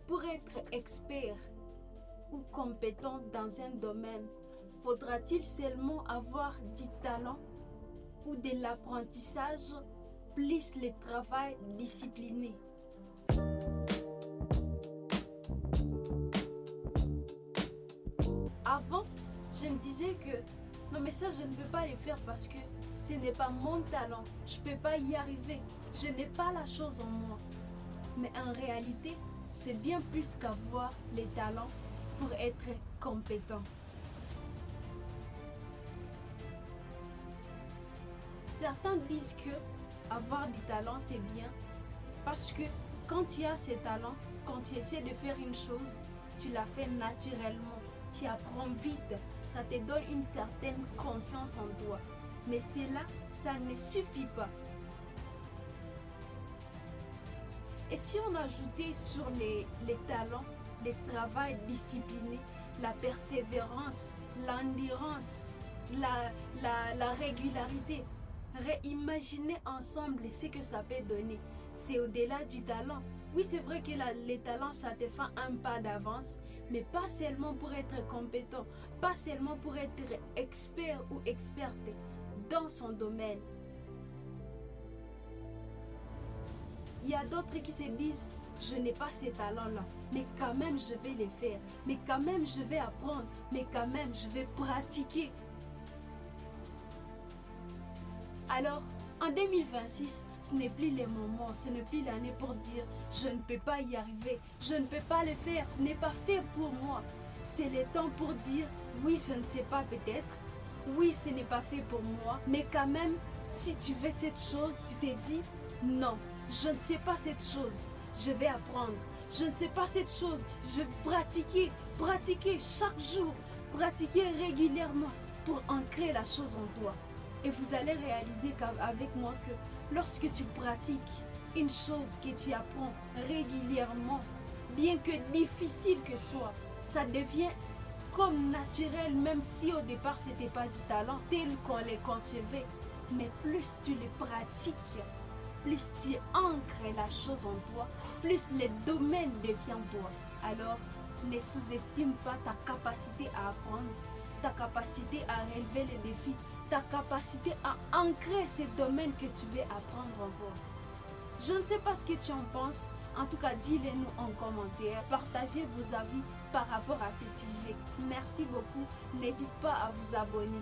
Pour être expert ou compétent dans un domaine, faudra-t-il seulement avoir du talent ou de l'apprentissage plus le travail discipliné? Avant, je me disais que non mais ça je ne peux pas le faire parce que ce n'est pas mon talent, je ne peux pas y arriver, je n'ai pas la chose en moi. Mais en réalité, c'est bien plus qu'avoir les talents pour être compétent. Certains disent que avoir du talent c'est bien parce que quand tu as ces talents, quand tu essaies de faire une chose, tu la fais naturellement, tu apprends vite, ça te donne une certaine confiance en toi. Mais cela, ça ne suffit pas. Et si on ajoutait sur les talents, le travail discipliné, la persévérance, l'endurance, la régularité, réimaginez ensemble ce que ça peut donner. C'est au-delà du talent. Oui, c'est vrai que les talents, ça te fait un pas d'avance, mais pas seulement pour être compétent, pas seulement pour être expert ou experte dans son domaine. Il y a d'autres qui se disent, je n'ai pas ces talents-là, mais quand même je vais les faire, mais quand même je vais apprendre, mais quand même je vais pratiquer. Alors, en 2026, ce n'est plus le moment, ce n'est plus l'année pour dire, je ne peux pas y arriver, je ne peux pas le faire, ce n'est pas fait pour moi. C'est le temps pour dire, oui, je ne sais pas peut-être, oui, ce n'est pas fait pour moi, mais quand même, si tu veux cette chose, tu te dis, non, je ne sais pas cette chose, je vais apprendre. Je ne sais pas cette chose, je vais pratiquer chaque jour, pratiquer régulièrement pour ancrer la chose en toi. Et vous allez réaliser avec moi que lorsque tu pratiques une chose que tu apprends régulièrement, bien que difficile que soit, ça devient comme naturel, même si au départ ce n'était pas du talent tel qu'on les concevait. Mais plus tu les pratiques, plus tu ancres la chose en toi, plus le domaine devient toi. Alors, ne sous-estime pas ta capacité à apprendre, ta capacité à relever les défis, ta capacité à ancrer ces domaines que tu veux apprendre en toi. Je ne sais pas ce que tu en penses. En tout cas, dis-le-nous en commentaire. Partagez vos avis par rapport à ce sujet. Merci beaucoup. N'hésite pas à vous abonner.